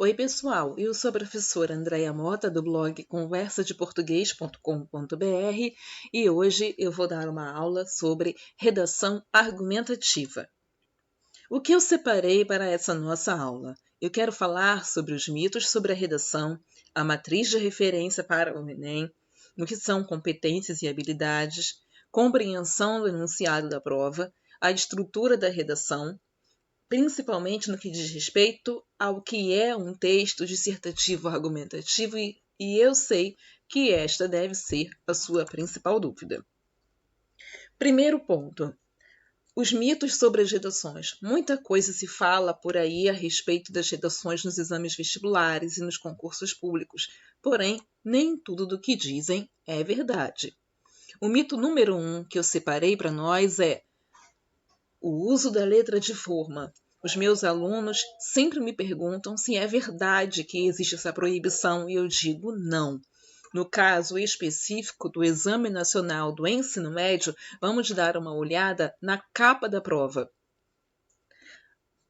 Oi, pessoal, eu sou a professora Andréia Mota, do blog conversadeportuguês.com.br e hoje eu vou dar uma aula sobre redação argumentativa. O que eu separei para essa nossa aula? Eu quero falar sobre os mitos sobre a redação, a matriz de referência para o Enem, o que são competências e habilidades, compreensão do enunciado da prova, a estrutura da redação, principalmente no que diz respeito ao que é um texto dissertativo argumentativo e eu sei que esta deve ser a sua principal dúvida. Primeiro ponto, os mitos sobre as redações. Muita coisa se fala por aí a respeito das redações nos exames vestibulares e nos concursos públicos, porém, nem tudo do que dizem é verdade. O mito número 1 que eu separei para nós é o uso da letra de forma. Os meus alunos sempre me perguntam se é verdade que existe essa proibição e eu digo não. No caso específico do Exame Nacional do Ensino Médio, vamos dar uma olhada na capa da prova.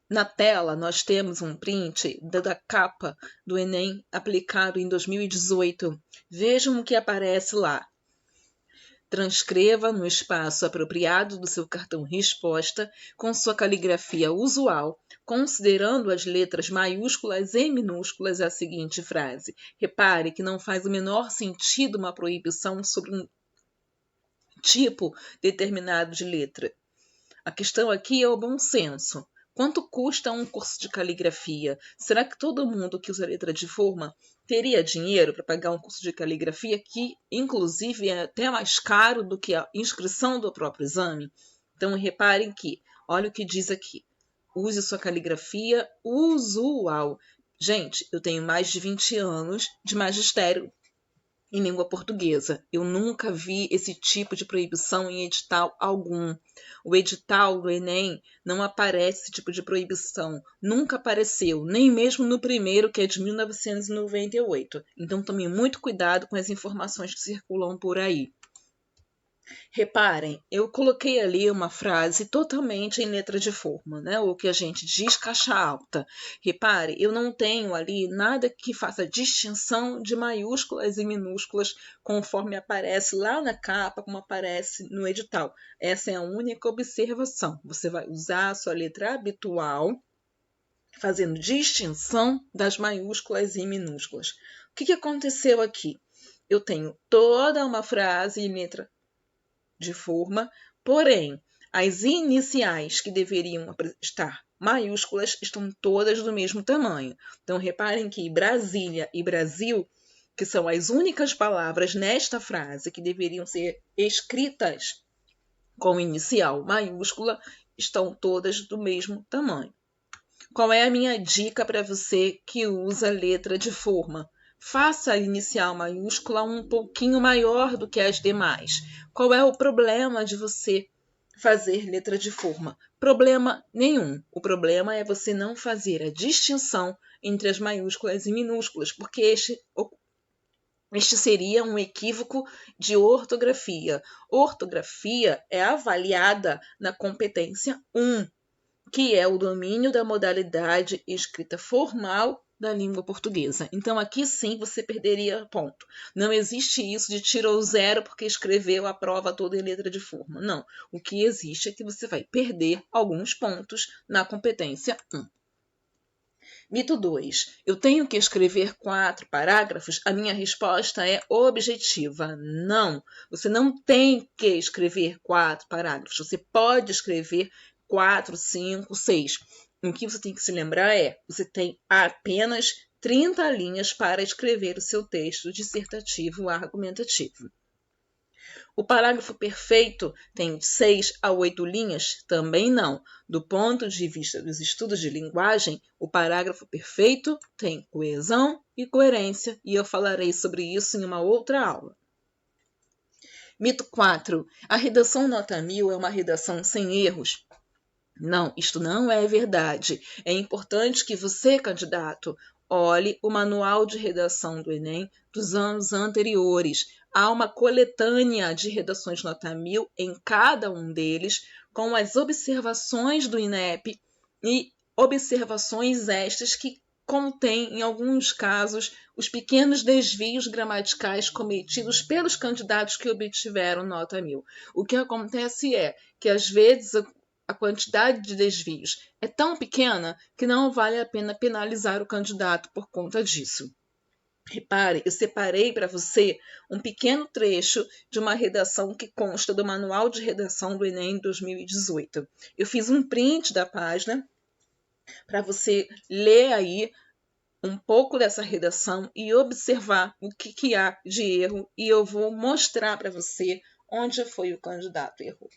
Na tela, nós temos um print da capa do Enem aplicado em 2018. Vejam o que aparece lá. Transcreva no espaço apropriado do seu cartão resposta com sua caligrafia usual, considerando as letras maiúsculas e minúsculas a seguinte frase. Repare que não faz o menor sentido uma proibição sobre um tipo determinado de letra. A questão aqui é o bom senso. Quanto custa um curso de caligrafia? Será que todo mundo que usa letra de forma teria dinheiro para pagar um curso de caligrafia que, inclusive, é até mais caro do que a inscrição do próprio exame? Então, reparem que, olha o que diz aqui. Use sua caligrafia usual. Gente, eu tenho mais de 20 anos de magistério em língua portuguesa. Eu nunca vi esse tipo de proibição em edital algum. O edital do Enem não aparece esse tipo de proibição. Nunca apareceu, nem mesmo no primeiro, que é de 1998. Então, tome muito cuidado com as informações que circulam por aí. Reparem, eu coloquei ali uma frase totalmente em letra de forma, né? O que a gente diz caixa alta. Repare, eu não tenho ali nada que faça distinção de maiúsculas e minúsculas conforme aparece lá na capa, como aparece no edital. Essa é a única observação. Você vai usar a sua letra habitual, fazendo distinção das maiúsculas e minúsculas. O que aconteceu aqui? Eu tenho toda uma frase em letra de forma, porém, as iniciais que deveriam estar maiúsculas estão todas do mesmo tamanho. Então, reparem que Brasília e Brasil, que são as únicas palavras nesta frase que deveriam ser escritas com inicial maiúscula, estão todas do mesmo tamanho. Qual é a minha dica para você que usa letra de forma? Faça a inicial maiúscula um pouquinho maior do que as demais. Qual é o problema de você fazer letra de forma? Problema nenhum. O problema é você não fazer a distinção entre as maiúsculas e minúsculas, porque este seria um equívoco de ortografia. Ortografia é avaliada na competência 1, que é o domínio da modalidade escrita formal da língua portuguesa. Então, aqui sim você perderia ponto. Não existe isso de tirou 0 porque escreveu a prova toda em letra de forma. Não. O que existe é que você vai perder alguns pontos na competência 1. Mito 2. Eu tenho que escrever 4 parágrafos? A minha resposta é objetiva. Não. Você não tem que escrever 4 parágrafos. Você pode escrever 4, 5, 6. O que você tem que se lembrar é, você tem apenas 30 linhas para escrever o seu texto dissertativo argumentativo. O parágrafo perfeito tem 6 a 8 linhas? Também não. Do ponto de vista dos estudos de linguagem, o parágrafo perfeito tem coesão e coerência, e eu falarei sobre isso em uma outra aula. Mito 4. A redação nota 1000 é uma redação sem erros? Não, isto não é verdade. É importante que você, candidato, olhe o manual de redação do Enem dos anos anteriores. Há uma coletânea de redações nota 1000 em cada um deles, com as observações do INEP e observações estas que contém, em alguns casos, os pequenos desvios gramaticais cometidos pelos candidatos que obtiveram nota 1000. O que acontece é que, às vezes, a quantidade de desvios é tão pequena que não vale a pena penalizar o candidato por conta disso. Repare, eu separei para você um pequeno trecho de uma redação que consta do Manual de Redação do Enem 2018. Eu fiz um print da página para você ler aí um pouco dessa redação e observar o que há de erro, e eu vou mostrar para você onde foi o candidato errou.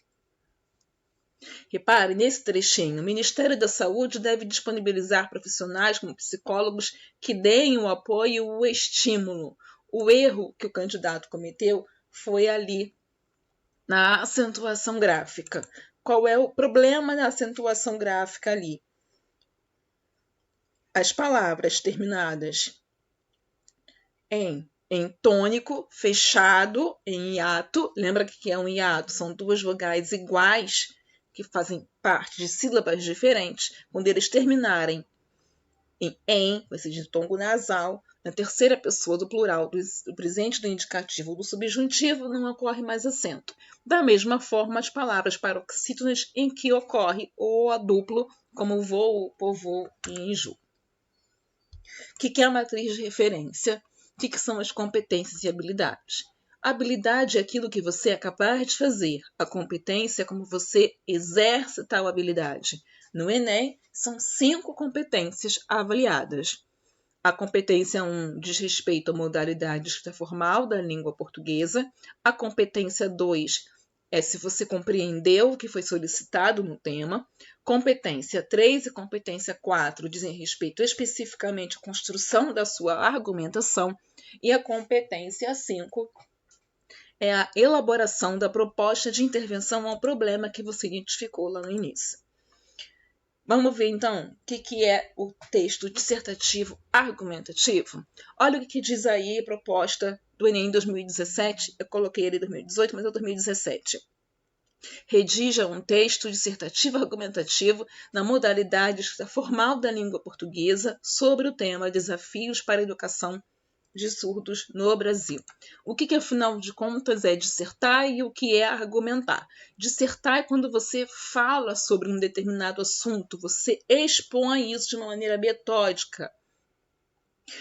Repare, nesse trechinho, o Ministério da Saúde deve disponibilizar profissionais como psicólogos que deem o apoio e o estímulo. O erro que o candidato cometeu foi ali na acentuação gráfica. Qual é o problema da acentuação gráfica ali? As palavras terminadas em tônico, fechado, em hiato. Lembra que é um hiato? São duas vogais iguais que fazem parte de sílabas diferentes. Quando eles terminarem em, vai ser de tom nasal, na terceira pessoa do plural, do presente, do indicativo ou do subjuntivo, não ocorre mais acento. Da mesma forma, as palavras paroxítonas em que ocorre o aduplo, como vou, povô e enjoo. O que é a matriz de referência? O que são as competências e habilidades? A habilidade é aquilo que você é capaz de fazer. A competência é como você exerce tal habilidade. No Enem, são 5 competências avaliadas. A competência 1 diz respeito à modalidade de escrita formal da língua portuguesa. A competência 2 é se você compreendeu o que foi solicitado no tema. Competência 3 e competência 4 dizem respeito especificamente à construção da sua argumentação. E a competência 5 é a elaboração da proposta de intervenção ao problema que você identificou lá no início. Vamos ver, então, o que é o texto dissertativo argumentativo? Olha o que diz aí a proposta do Enem 2017. Eu coloquei ele em 2018, mas é 2017. Redija um texto dissertativo argumentativo na modalidade de escrita formal da língua portuguesa sobre o tema Desafios para a Educação de Surdos no Brasil. O que afinal de contas, é dissertar e o que é argumentar? Dissertar é quando você fala sobre um determinado assunto, você expõe isso de uma maneira metódica.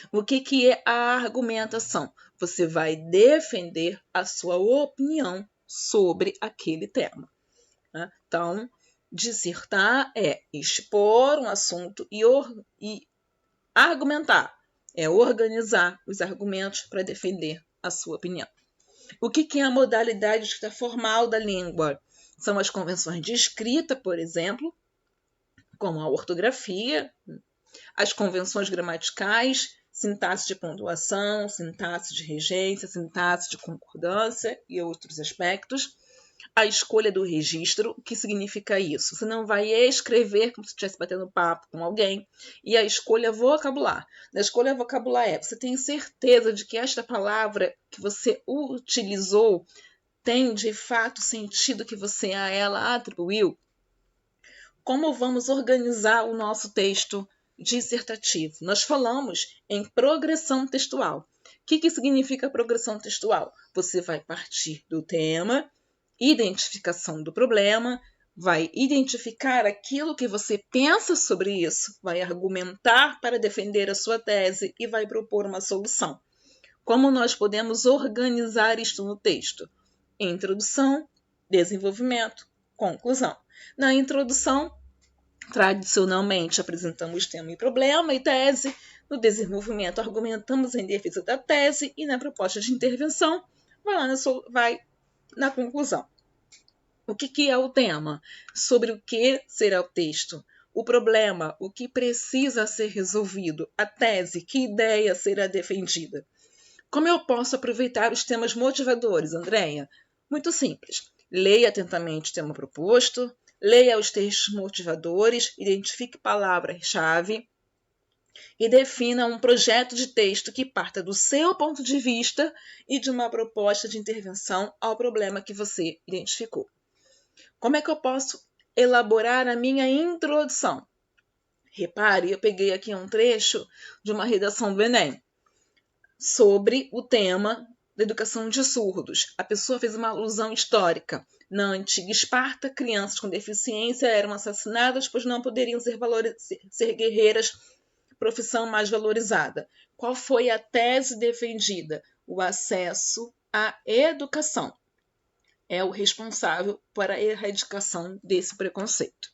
O que é a argumentação? Você vai defender a sua opinião sobre aquele tema. Então, dissertar é expor um assunto e argumentar é organizar os argumentos para defender a sua opinião. O que é a modalidade de escrita formal da língua? São as convenções de escrita, por exemplo, como a ortografia, as convenções gramaticais, sintaxe de pontuação, sintaxe de regência, sintaxe de concordância e outros aspectos. A escolha do registro, o que significa isso? Você não vai escrever como se estivesse batendo papo com alguém. E a escolha vocabular. Na escolha vocabular você tem certeza de que esta palavra que você utilizou tem de fato o sentido que você a ela atribuiu? Como vamos organizar o nosso texto dissertativo? Nós falamos em progressão textual. O que significa progressão textual? Você vai partir do tema, identificação do problema, vai identificar aquilo que você pensa sobre isso, vai argumentar para defender a sua tese e vai propor uma solução. Como nós podemos organizar isto no texto? Introdução, desenvolvimento, conclusão. Na introdução, tradicionalmente apresentamos tema e problema e tese. No desenvolvimento, argumentamos em defesa da tese e na proposta de intervenção, vai na conclusão. O que é o tema? Sobre o que será o texto? O problema, o que precisa ser resolvido? A tese, que ideia será defendida? Como eu posso aproveitar os temas motivadores, Andréia? Muito simples. Leia atentamente o tema proposto, leia os textos motivadores, identifique palavras-chave e defina um projeto de texto que parta do seu ponto de vista e de uma proposta de intervenção ao problema que você identificou. Como é que eu posso elaborar a minha introdução? Repare, eu peguei aqui um trecho de uma redação do Enem sobre o tema da educação de surdos. A pessoa fez uma alusão histórica. Na antiga Esparta, crianças com deficiência eram assassinadas, pois não poderiam ser guerreiras, profissão mais valorizada. Qual foi a tese defendida? O acesso à educação é o responsável por a erradicação desse preconceito.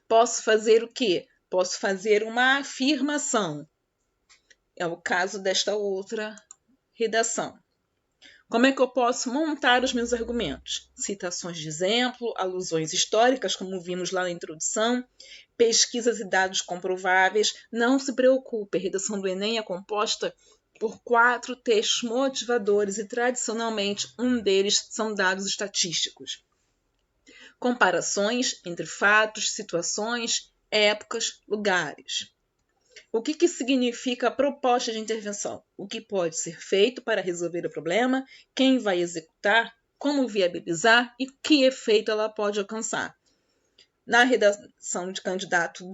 Posso fazer o quê? Posso fazer uma afirmação. É o caso desta outra redação. Como é que eu posso montar os meus argumentos? Citações de exemplo, alusões históricas, como vimos lá na introdução, pesquisas e dados comprováveis. Não se preocupe, a redação do Enem é composta por 4 textos motivadores e, tradicionalmente, um deles são dados estatísticos. Comparações entre fatos, situações, épocas, lugares. O que significa a proposta de intervenção? O que pode ser feito para resolver o problema, quem vai executar, como viabilizar e que efeito ela pode alcançar. Na redação de candidato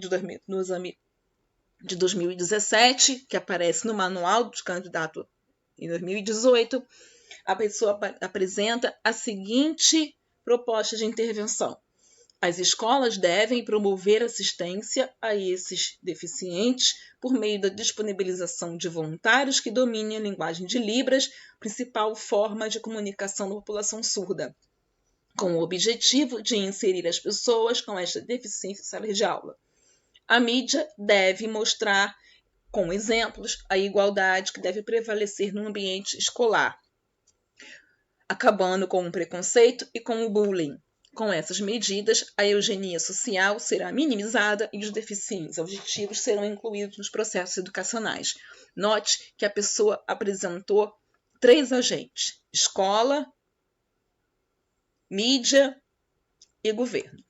no exame de 2017, que aparece no manual de candidato em 2018, a pessoa apresenta a seguinte proposta de intervenção. As escolas devem promover assistência a esses deficientes por meio da disponibilização de voluntários que dominem a linguagem de Libras, principal forma de comunicação da população surda, com o objetivo de inserir as pessoas com esta deficiência em salas de aula. A mídia deve mostrar, com exemplos, a igualdade que deve prevalecer no ambiente escolar, acabando com o preconceito e com o bullying. Com essas medidas, a eugenia social será minimizada e os deficientes auditivos serão incluídos nos processos educacionais. Note que a pessoa apresentou 3 agentes: escola, mídia e governo.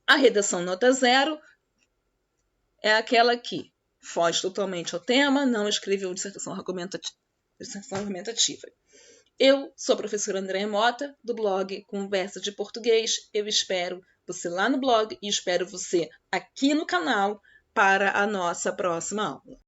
A redação nota 0 é aquela que foge totalmente ao tema, não escreveu dissertação argumentativa. Eu sou a professora Andréia Mota, do blog Conversa de Português. Eu espero você lá no blog e espero você aqui no canal para a nossa próxima aula.